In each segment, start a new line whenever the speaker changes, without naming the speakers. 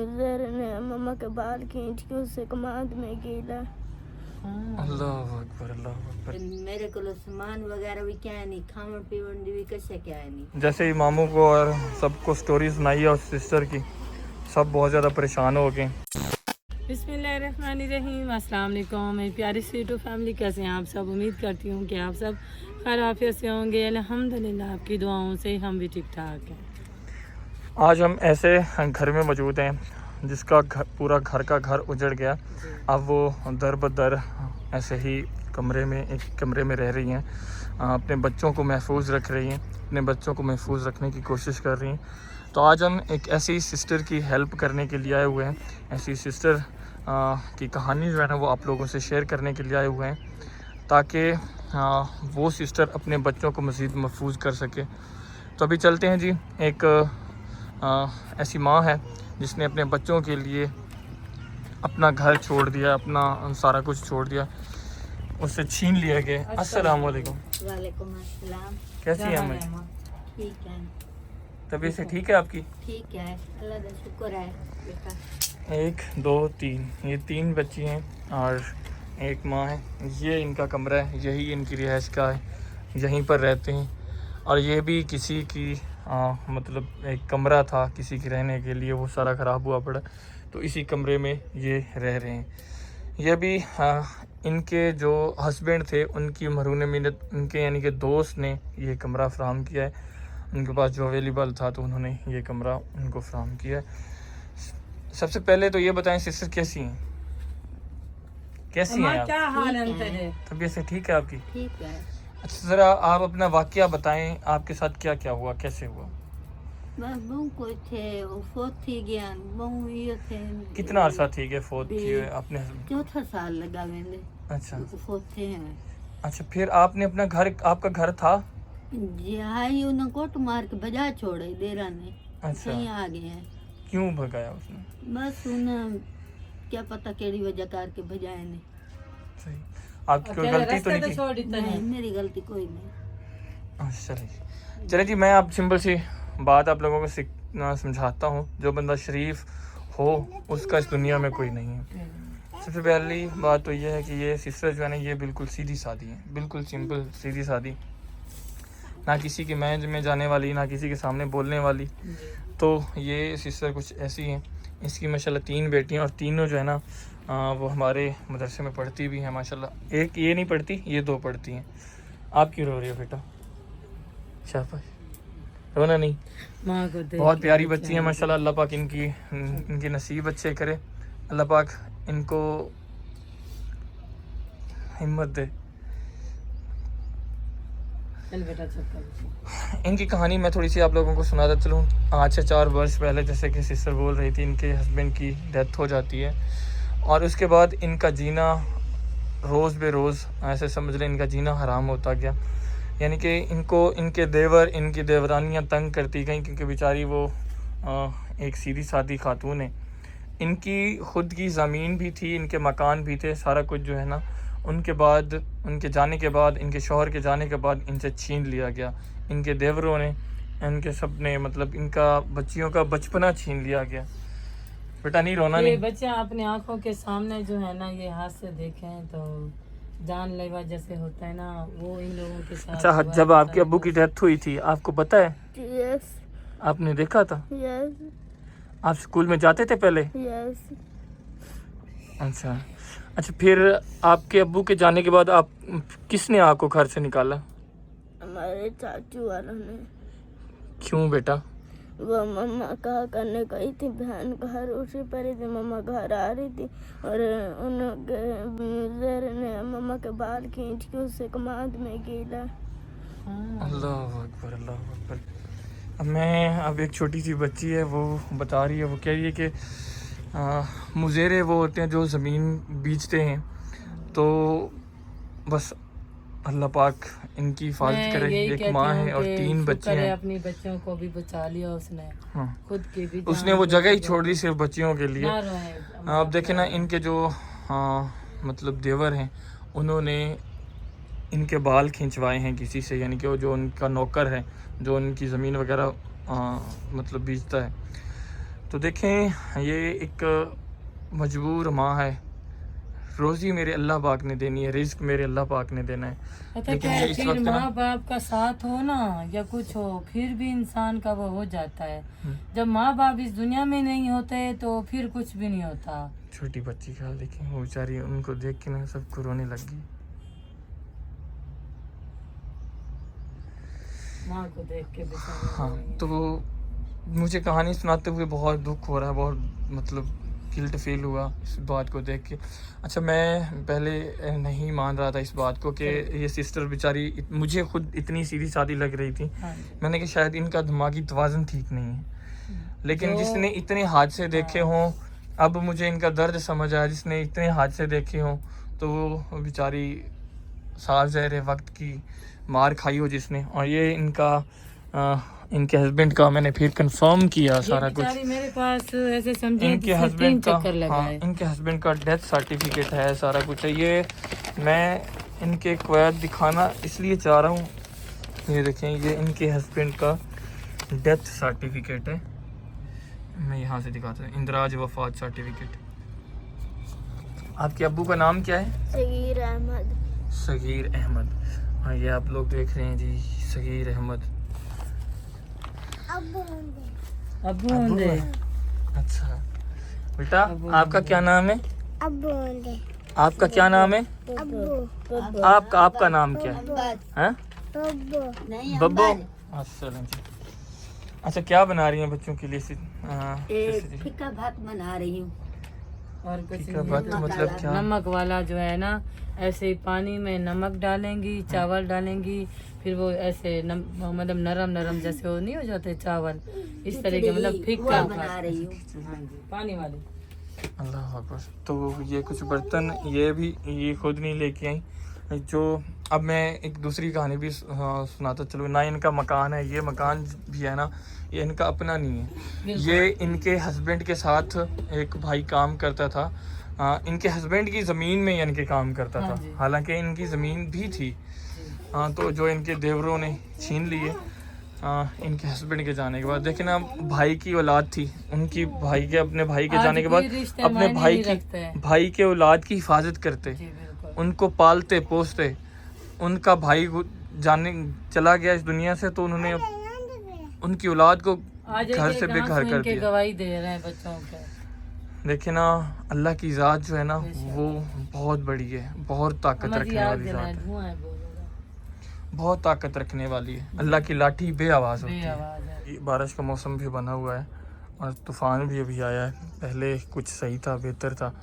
जहर ने मम्मा के बाल खींच के उससे कमाद में गिला।
अल्लाह अकबर अल्लाह अकबर।
मेरे को सामान वगैरह भी क्या है नहीं, खावन पीवन भी कैसे क्या है नहीं।
जैसे इमामों को और सबको स्टोरी सुनाई है और सिस्टर की, सब बहुत ज़्यादा परेशान हो गए।
बिस्मिल्लाहिर्रहमानिर्रहीम। अस्सलाम वालेकुम मेरी प्यारी स्वीटू फैमिली, कैसे हैं आप सब। उम्मीद करती हूँ कि आप सब खैर आफियत से होंगे। अल्हम्दुलिल्लाह आपकी दुआओं से हम भी ठीक ठाक हैं।
आज हम ऐसे घर में मौजूद हैं जिसका पूरा घर का घर उजड़ गया। अब वो दर बदर ऐसे ही एक कमरे में रह रही हैं, अपने बच्चों को महफूज रख रही हैं, अपने बच्चों को महफूज रखने की कोशिश कर रही हैं। तो आज हम एक ऐसी सिस्टर की हेल्प करने के लिए आए हुए हैं। ऐसी सिस्टर की कहानी जो है ना वो आप लोगों से शेयर करने के लिए आए हुए हैं, ताकि वो सिस्टर अपने बच्चों को मज़ीद महफूज कर सके। तो अभी चलते हैं जी। एक ऐसी माँ है जिसने अपने बच्चों के लिए अपना घर छोड़ दिया, अपना सारा कुछ छोड़ दिया, उससे छीन लिया गया। अस्सलाम वालेकुम।
वालेकुम अस्सलाम।
कैसी है अम्मा?
ठीक है।
तबीयत से ठीक है आपकी?
ठीक है, अल्लाह का शुक्र है बेटा।
1 2 3 ये 3 बच्ची हैं और एक माँ है। ये इनका कमरा है, यही इनकी रिहाइश का है, यहीं पर रहते हैं। और ये भी किसी की मतलब एक कमरा था किसी के रहने के लिए, वो सारा ख़राब हुआ पड़ा, तो इसी कमरे में ये रह रहे हैं। ये भी इनके जो हस्बैंड थे उनकी मरून मिन्नत, उनके यानी कि दोस्त ने ये कमरा फ़राहम किया है। उनके पास जो अवेलेबल था तो उन्होंने ये कमरा उनको फ़राहम किया है। सबसे पहले तो ये बताएं सिस्टर कैसी हैं? कैसी हैं आप?
क्या हाल है?
तबीयत से ठीक है आपकी?
ठीक है।
अच्छा ज़रा आप अपना वाक़या बताएं, आपके साथ क्या क्या हुआ, कैसे हुआ?
बस बहू को थे वो फोत थी गया, बहू ये थे।
कितना अर्सा थी कि फोत किए अपने?
4 साल लगा मैंने।
अच्छा
फोत थे हैं।
अच्छा, फिर आपने अपना घर, आपका घर था?
जी हाँ, ये उन्हें कोट मार के बजा छोड़े देरा ने।
अच्छा,
सही आ गए हैं।
क्यों भगाया उसने?
बस उन्हें क्या पता केड़ी वजह करके बजाए ने।
सही, आपकी कोई गलती तो नहीं थी?
नहीं, मेरी गलती कोई नहीं।
अच्छा चलिए चलिए जी, मैं आप सिंपल सी बात आप लोगों को समझाता हूँ। जो बंदा शरीफ हो उसका इस दुनिया में कोई नहीं है। सबसे पहली बात तो ये है कि ये सिस्टर जो है ना ये बिल्कुल सीधी सादी है, बिल्कुल सिंपल सीधी सादी, ना किसी के मैच में जाने वाली, ना किसी के सामने बोलने वाली। तो ये सिस्टर कुछ ऐसी हैं। इसकी माशाल्लाह 3 बेटियां और तीनों जो है ना वो हमारे मदरसे में पढ़ती भी हैं माशाल्लाह। एक ये नहीं पढ़ती, ये 2 पढ़ती हैं। आप क्यों रो रही हो बेटा? शाबाश, रोना नहीं।
माँ को
बहुत प्यारी बच्ची है माशाल्लाह। अल्लाह पाक इनकी नसीब अच्छे करे, अल्लाह पाक इनको हिम्मत दे। इनकी कहानी मैं थोड़ी सी आप लोगों को सुनाता चलूँ। आज से 4 वर्ष पहले, जैसे कि सिस्टर बोल रही थी, इनके हस्बैंड की डेथ हो जाती है और उसके बाद इनका जीना रोज़ बे रोज़ ऐसे समझ लें इनका जीना हराम होता गया। यानी कि इनको इनके देवर, इनकी देवरानियाँ तंग करती गई, क्योंकि बेचारी वो एक सीधी सादी खातून है। इनकी ख़ुद की ज़मीन भी थी, इनके मकान भी थे, सारा कुछ जो है ना उनके बाद, उनके जाने के बाद, इनके शौहर के जाने के बाद इनसे छीन लिया गया। इनके देवरों ने, इनके सब ने, मतलब इनका बच्चियों का बचपना छीन लिया गया। बेटा नहीं रोना नहीं।
बच्चे अपने आंखों के सामने जो है ना ये हाथ से देखें तो जानलेवा जैसे होता है ना, वो इन लोगों के साथ।
अच्छा, जब आपके अब्बू की डेथ हुई थी आपको पता है?
यस।
आपने देखा था?
यस।
आप स्कूल में जाते थे पहले?
यस।
अच्छा अच्छा, फिर आपके अब्बू के जाने के बाद आप किसने आपको घर से निकाला?
हमारे चाचू वालों ने। क्यों
बेटा?
वो मम्मा कहा करने गई थी बहन घर, उसी पर ही मम्मा घर आ रही थी और उनके जहर ने मम्मा के बाल खींच के उससे कमाद में गिला।
अल्लाह अकबर अल्लाह अकबर। अब एक छोटी सी बच्ची है, वो बता रही है, वो कह रही है कि मुजेरे वो होते हैं जो ज़मीन बेचते हैं। तो बस अल्लाह पाक इनकी हिफाजत करे। एक माँ है और 3 बच्चे हैं।
अपनी बच्चों को भी बचा लिया उसने। हाँ। खुद की भी
उसने वो जगह ही छोड़ दी सिर्फ बच्चियों के लिए। आप देखें ना, इनके जो मतलब देवर हैं उन्होंने इनके बाल खिंचवाए हैं किसी से, यानी कि वो जो उनका नौकर है जो उनकी ज़मीन वगैरह मतलब बेचता है। तो देखें ये एक मजबूर माँ है, रोज़ी मेरे अल्लाह पाक ने देनी है, रिज्क मेरे अल्लाह पाक ने देना है।
पता
लेकिन
क्या
ये
है,
इस
फिर
वक्त ना
माँ बाप का साथ हो ना या कुछ हो, फिर भी इंसान का वो हो जाता है। जब माँ बाप इस दुनिया में नहीं होते तो फिर कुछ भी नहीं होता।
छोटी बच्ची का देखें, वो बेचारी उनको देख के ना सबको रोने लग गई।
माँ को देख के बेचारी
हाँ,
रो रही है।
तो मुझे कहानी सुनाते हुए बहुत दुख हो रहा है, बहुत मतलब गिल्ट फील हुआ इस बात को देख के। अच्छा, मैं पहले नहीं मान रहा था इस बात को कि ये सिस्टर बेचारी, मुझे खुद इतनी सीधी सादी लग रही थी।
हाँ जी।
मैंने कि शायद इनका दिमागी तवाज़ुन ठीक नहीं है, लेकिन
जो-
जिसने इतने हादसे देखे हों, अब मुझे इनका दर्द समझ आया। जिसने इतने हादसे देखे हों तो वो बेचारी साल ज़हर वक्त की मार खाई हो जिसने। और ये इनके हस्बैंड का मैंने फिर कंफर्म किया सारा
ये
कुछ।
बेचारी मेरे पास ऐसे समझे
इनके
जिसने
हस्बैंड
3
का,
चक्कर
हाँ,
लगाए।
इनके हस्बैंड का डेथ सर्टिफिकेट है, सारा कुछ है। ये मैं इनके क्वैत दिखाना इसलिए चाह रहा हूँ, ये देखें, ये इनके हस्बैंड का डेथ सर्टिफिकेट है। मैं यहाँ से दिखाता हूँ, इंदराज वफात सर्टिफिकेट। आपके अब्बू का नाम क्या है?
सगीर अहमद।
सगीर अहमद। हाँ, ये आप लोग देख रहे हैं जी, सगीर अहमद।
अबू
अब्बू
होंगे।
है? अच्छा बेटा,
अब्बू
आपका क्या नाम है?
अब्बू
आपका क्या नाम है?
अब्बू
आपका नाम क्या है? हाँ?
नहीं
बब्बू। अच्छा जी। अच्छा, क्या बना रही हैं बच्चों के लिए?
फीका भात बना रही हूँ।
और कुछ
फीका
नहीं।
भात मतलब क्या?
नमक वाला जो है ना, ऐसे ही पानी में नमक डालेंगी, चावल डालेंगी, फिर वो ऐसे मतलब नरम नरम जैसे वो नहीं हो जाते चावल, इस तरह के मतलब फीका
बना रही हूँ।
हाँ जी, पानी वाली।
अल्लाह अकबर। तो ये कुछ बर्तन ये खुद नहीं लेके आई। जो अब मैं एक दूसरी कहानी भी सुनाता चलूँ ना। इनका मकान है, ये मकान भी है ना, ये इनका अपना नहीं है। ये इनके हस्बैंड के साथ एक भाई काम करता था। इनके हस्बैंड की ज़मीन में इनके काम करता
हाँ
था,
जी।
हालांकि इनकी ज़मीन भी थी। तो जो इनके देवरों ने छीन लिए इनके हस्बैंड के जाने के बाद। देखे ना, भाई की औलाद थी उनकी, भाई के अपने भाई के
आज
जाने के
भी
बाद
रिश्ते
अपने
मायने
भाई
नहीं रखते हैं।
भाई के औलाद की हिफाजत करते,
जी बिल्कुल।
उनको पालते पोसते। उनका भाई जाने चला गया इस दुनिया से, तो उन्होंने उनकी औलाद को
आज
घर से बेघर कर
इनके
दिया।
गवाही दे रहे हैं बच्चों के।
देखे ना, अल्लाह की ज़ात जो है ना, वो बहुत बड़ी है, बहुत ताकत
हमारी
रखने
आग
वाली
जलाए,
ज़ात है,
धुआं है बहुत ज्यादा,
बहुत ताकत रखने वाली है। अल्लाह की लाठी बेआवाज़ होती है।
बेआवाज़ है।
ये बारिश का मौसम भी बना हुआ है और तूफ़ान भी अभी आया है। पहले कुछ सही था, बेहतर था,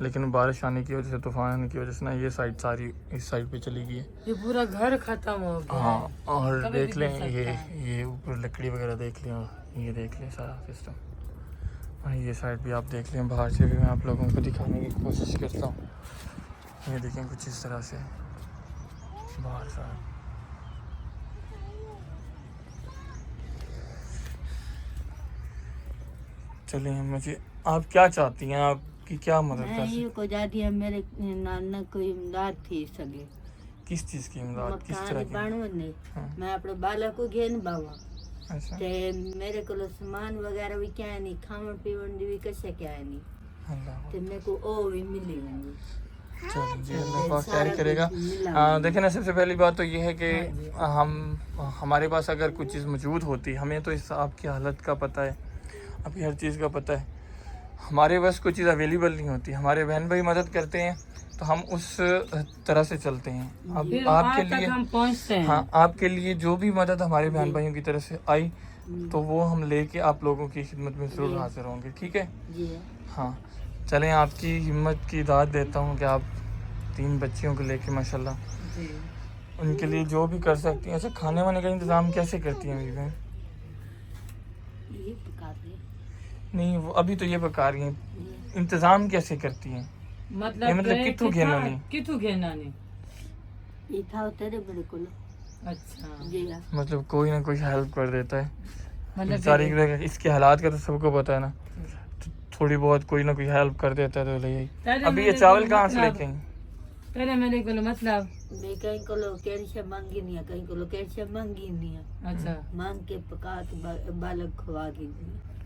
लेकिन बारिश आने की वजह से, तूफ़ान आने की वजह से ना, ये साइड सारी इस साइड पे चली गई है।
ये पूरा घर खत्म हो गया।
हाँ, और
कभी
देख
भी
लें,
गिर सकता है।
ये ऊपर लकड़ी वगैरह देख लें, और ये देख लें सारा सिस्टम। और ये साइड भी आप देख लें, बाहर से भी मैं आप लोगों को दिखाने की कोशिश करता हूँ। ये देखें कुछ इस तरह से बाहर सारा। चलिए, मुझे आप क्या चाहती हैं, आपकी क्या मदद
मैं
कर
ये
सकती?
को जाती है, मेरे नाना को इमदाद थी सगे
किस चीज़ की इमदाद, किस तरह
मकान
की?
बनू ने
हाँ।
मैं अपने बाला को घेन बावा
अच्छा,
ते मेरे को सामान वगैरह भी क्या नहीं, खावन पीवन भी कैसे क्या नहीं,
अल्लाह।
ते मेरे को ओ भी मिली नहीं।
चलो जी, अल्लाह पाक
सारा
खैर करेगा।
कुछ मिला
देखें ना, सबसे पहली बात तो ये है कि हमारे पास अगर कुछ चीज़ मौजूद होती, हमें तो इस आपकी हालत का पता है, आपकी हर चीज़ का पता है, हमारे पास कोई चीज़ अवेलेबल नहीं होती, हमारे बहन भाई मदद करते हैं तो हम उस तरह से चलते हैं। अब
फिर
आपके
वहाँ तक
लिए,
हम पहुँचते हैं।
हाँ, आपके लिए जो भी मदद हमारे बहन भाइयों की तरफ से आई तो वो हम लेके आप लोगों की खिदमत में ज़रूर हाजिर होंगे, ठीक है?
जी
हाँ, चलें, आपकी हिम्मत की दाद देता हूँ कि आप 3 बच्चियों को लेके माशाल्लाह
जी।
उनके लिए जो भी कर सकती हैं। ऐसे खाने वाने का इंतज़ाम कैसे करती हैं मेरी बहन?
ये पका दे
नहीं, वो अभी तो ये पका रही हैं, इंतज़ाम कैसे करती हैं?
मतलब
ये मतलब
गए
कित्थू
कि
घेना
था-
नहीं?
कित्थू घेना नहीं।
ये था तेरे बिल्कुल
अच्छा,
जी
मतलब कोई ना कोई हेल्प कर देता है
मतलब
बेचारी की। इसके हालात का तो सबको पता है ना, तो थोड़ी बहुत कोई ना कोई हेल्प कर देता है तो ले आई।
पहले
अभी ये
मेरे
चावल
को
कहाँ से
मतलब-
लेके आई?
पहले मेरे को मतलब
मैं कहीं को लो कैल्शियम मांगी नहीं है, कहीं को लो कैल्शियम मांगी नहीं है,
अच्छा
मांग के पका के बालक खवा के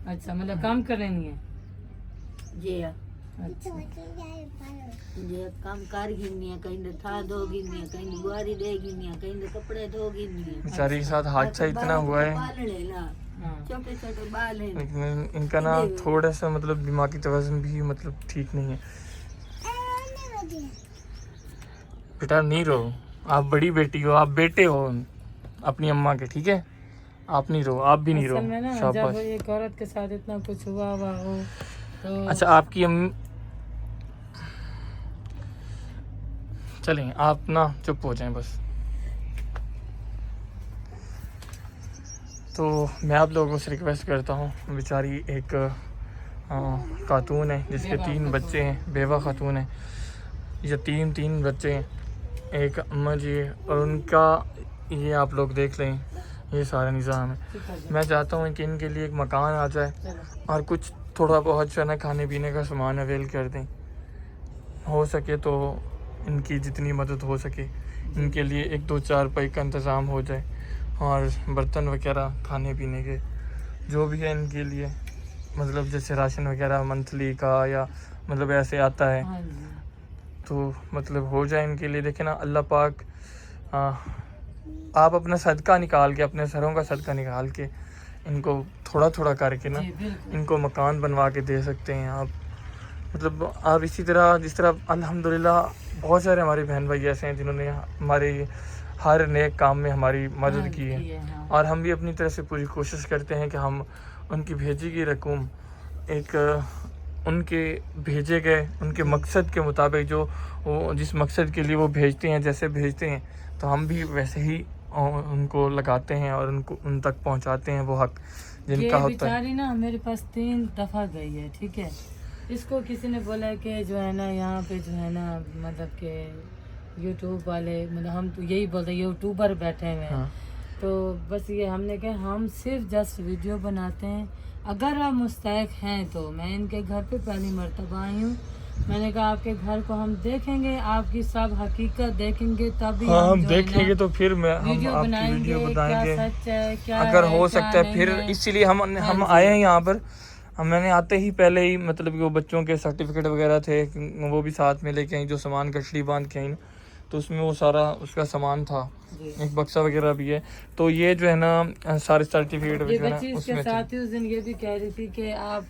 अच्छा मतलब काम कर रही है।
जे
अच्छा
जे काम कर गिनी है, कहीं था धो गिनी है, कहीं बुआरी दे गिनी है, कहीं कपड़े धो गिनी है।
बेचारी के साथ हादसा इतना हुआ है,
हाँ।
छोटे छोटे बाल हैं।
लेकिन इनका ना थोड़ा सा मतलब दिमागी तवज़ुन भी मतलब ठीक नहीं है। बेटा नहीं रो, आप बड़ी बेटी हो, आप बेटे हो अपनी अम्मा के, ठीक है? आप नहीं रो, आप भी नहीं रो,
असल में ना जब
शाबाश।
एक औरत के साथ इतना कुछ हुआ हो तो
अच्छा आपकी अम्मी, चलें आप ना चुप हो जाएं बस। तो मैं आप लोगों से रिक्वेस्ट करता हूँ, बेचारी एक खातून है जिसके 3 बच्चे हैं, बेवा खातून है, ये 3 बच्चे हैं, एक अम्मा जी है, और उनका ये आप लोग देख लें, ये सारा निज़ाम है। मैं चाहता हूँ कि इनके लिए एक मकान आ जाए और कुछ थोड़ा बहुत जो है ना खाने पीने का सामान अवेल कर दें, हो सके तो इनकी जितनी मदद हो सके इनके लिए 1-2 चारपाई का इंतज़ाम हो जाए, और बर्तन वगैरह खाने पीने के जो भी है इनके लिए, मतलब जैसे राशन वगैरह मंथली का या मतलब ऐसे आता है,
हाँ जी।
तो मतलब हो जाए इनके लिए। देखे ना अल्लाह पाक आप अपना सदका निकाल के, अपने सरों का सदका निकाल के इनको थोड़ा थोड़ा करके ना
जी बिल्कुल।
इनको मकान बनवा के दे सकते हैं आप। मतलब आप इसी तरह जिस तरह अल्हम्दुलिल्लाह बहुत सारे हमारे बहन भाई ऐसे हैं जिन्होंने हमारे हर नेक काम में हमारी मदद की है,
हाँ।
और हम भी अपनी तरफ से पूरी कोशिश करते हैं कि हम उनकी भेजी गई रकम एक उनके भेजे गए उनके मकसद के मुताबिक, जो वो जिस मकसद के लिए वो भेजते हैं, जैसे भेजते हैं तो हम भी वैसे ही उनको लगाते हैं और उनको उन तक पहुंचाते हैं वो हक जिनका
ये
होता है।
बेचारी ना मेरे पास 3 दफ़ा गई है, ठीक है। इसको किसी ने बोला कि जो है ना यहाँ पे जो है ना मतलब के यूट्यूब वाले, मतलब हम तो यही बोलते हैं यूट्यूबर बैठे हुए हैं।
हाँ।
तो बस ये हमने कहा हम सिर्फ जस्ट वीडियो बनाते हैं, अगर आप मुस्तैक हैं तो मैं इनके घर पे पहली मर्तबा आई हूँ। मैंने कहा आपके घर को हम देखेंगे, आपकी सब हकीकत देखेंगे, तभी
हाँ हम
जो है ना
देखेंगे तो फिर हम
वीडियो
आपकी
बनाएंगे,
वीडियो
क्या
बताएंगे
सच है क्या
अगर
है,
हो
क्या
सकता है
नहीं
फिर।
है।
इसीलिए हम आए हैं यहाँ पर। मैंने आते ही पहले ही मतलब कि वो बच्चों के सर्टिफिकेट वगैरह थे वो भी साथ में लेके आई, जो सामान गठरी बांध के आई ना, तो उसमें वो सारा उसका सामान था,
जी।
एक बक्सा वगैरह भी है। तो ये जो है ना सारे सर्टिफिकेट
ये
जो है ना
बच्ची इसके
उसमें थे।
साथ ही उस दिन ये भी कह रही थी कि आप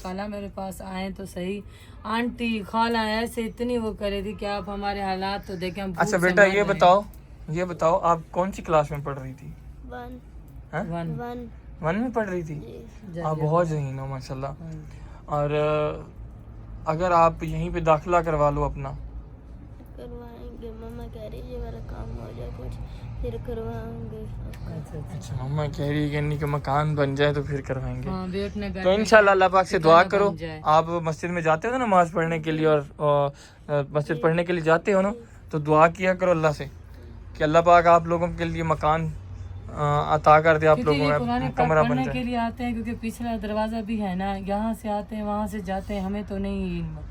खाला मेरे पास आए तो सही, आंटी खाला ऐसे इतनी वो कर रही थी कि आप हमारे हालात तो देखें हम भूख
अच्छा
से
बेटा
मर रहे
ये बताओ आप कौन सी क्लास में पढ़ रही थी?
1
हैं?
हैं। वन।
1
1 में पढ़ रही थी?
जी।
आप बहुत ज़हीन हो माशाल्लाह।
हाँ।
और अगर आप यहीं पे दाखिला करवा लो अपना,
करवाएंगे, मम्मा कह रही है मेरा काम हो जाए कुछ फिर करवाएंगे।
अच्छा अच्छा।
अच्छा मम्मा कह रही है कि नहीं कि मकान बन जाए तो फिर करवाएंगे।
हाँ भी अपने घर
तो
में
इंशाल्लाह अल्लाह पाक से दुआ
ठिकाना
करो।
बन जाए।
आप मस्जिद में जाते हो ना नमाज पढ़ने के लिए, और मस्जिद पढ़ने के लिए जाते हो ना, तो दुआ किया करो अल्लाह से कि अल्लाह पाक आप लोगों के लिए मकान अता कर दे, आप
क्योंकि
लोगों
ये
का
कुरान पाक
कमरा बन
पढ़ने
जाए।
के लिए आते हैं, क्योंकि पिछला दरवाज़ा भी है ना, यहाँ से आते हैं वहाँ से जाते हैं, हमें तो नहीं इल्म।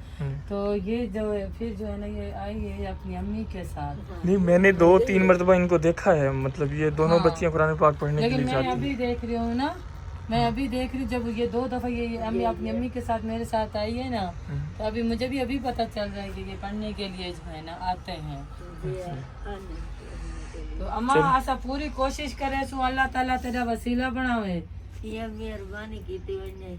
तो ये जो है फिर जो है ना ये आई है अपनी अम्मी के साथ।
नहीं मैंने 2-3 मरतबा इनको देखा है, मतलब ये दोनों
हाँ।
बच्चियां कुरान पाक पढ़ने के
लेकिन
लिए
मैं
जाती
अभी
हैं।
देख रही हूँ ना, मैं अभी देख रही हूँ जब ये 2 दफ़ा ये अम्मी अपनी अम्मी के साथ मेरे साथ आई है ना, तो अभी मुझे भी अभी पता चल रहा है कि ये पढ़ने के लिए जो है ना आते हैं। तो अम्मा ऐसा पूरी कोशिश करे सो अल्लाह ताला तेरा वसीला बनावे।
ये मेहरबानी की थी वने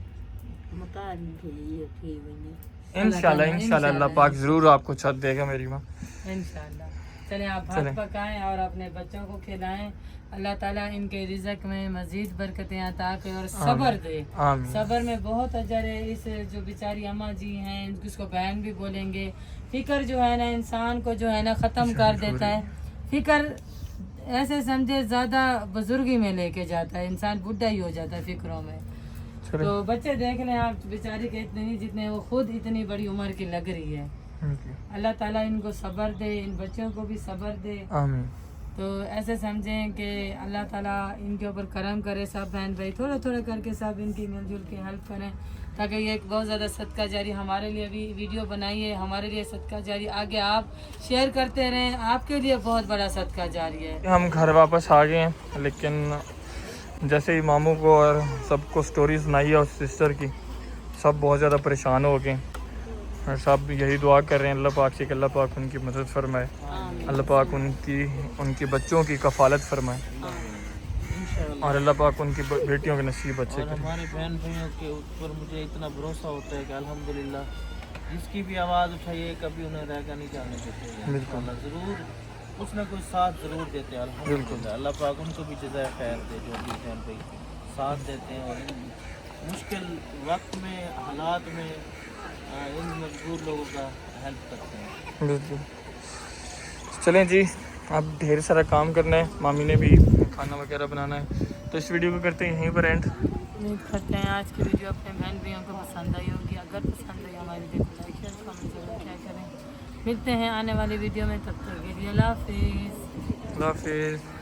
मकान के ये थी वने।
इंशाल्लाह अल्लाह पाक जरूर आपको छत देगा मेरी माँ।
इंशाल्लाह। चले आप भात पकाएं और अपने बच्चों को खिलाएं। अल्लाह ताला इनके रिज़्क़ में मज़ीद बरकतें अता करे और सब्र दे।
आमीन।
सब्र में बहुत अजर है। इस जो बेचारी अम्मा जी हैं, जिसको बहन भी बोलेंगे, फिक्र जो है ना इंसान को जो है ना ख़त्म कर देता है। फिक्र ऐसे समझे ज़्यादा बुजुर्गी में लेके जाता है, इंसान बुढ़ा ही हो जाता है फिक्रों में। तो बच्चे देख लें आप, बेचारी के इतने नहीं जितने वो खुद इतनी बड़ी उम्र की लग रही है। अल्लाह ताला इनको सब्र दे, इन बच्चों को भी सब्र दे।
आमीन।
तो ऐसे समझें कि अल्लाह ताला इनके ऊपर करम करे। सब बहन भाई थोड़ा थोड़ा करके सब इनकी मिलजुल के हेल्प करें, ताकि ये एक बहुत ज़्यादा सदका जारी हमारे लिए भी वीडियो बनाइए, हमारे लिए सदका जारी आगे आप शेयर करते रहें, आपके लिए बहुत बड़ा सदका जारी है।
हम घर वापस आ गए हैं, लेकिन जैसे ही मामू को और सबको स्टोरी सुनाई है उस सिस्टर की, सब बहुत ज़्यादा परेशान हो गए और सब यही दुआ कर रहे हैं अल्लाह पाक से कि अल्लाह पाक उनकी मदद फरमाए, अल्लाह पाक उनके बच्चों की कफ़ालत फरमाए और अल्लाह पाक उनकी बेटियों के नसीब अच्छे
और
करें।
हमारे बहन भाइयों के ऊपर मुझे इतना भरोसा होता है कि अल्हम्दुलिल्लाह जिसकी भी आवाज़ उठाइए कभी उन्हें रहकर नहीं जाने देते हैं।
बिल्कुल।
इंशाअल्लाह ज़रूर कुछ ना कुछ साथ ज़रूर देते हैं अल्हम्दुलिल्लाह। अल्लाह पाक उनको भी जज़ाए खैर दे जो भी बहन भाई साथ देते हैं और इन मुश्किल वक्त में हालात में इन मजबूर लोगों का हेल्प करते हैं।
बिल्कुल। चलें जी, अब ढेर सारा काम करना है, मामी ने भी खाना वगैरह बनाना है, तो इस वीडियो को करते हैं यहीं पर एंड।
उम्मीद करते हैं आज की वीडियो अपने बहन भाइयों को पसंद आई होगी। अगर पसंद आई हमारी वीडियो को लाइक शेयर कमेंट जरूर क्या करें। मिलते हैं आने वाली वीडियो में, तब तक के लिए अल्लाह हाफिज़।
अल्लाह हाफिज़।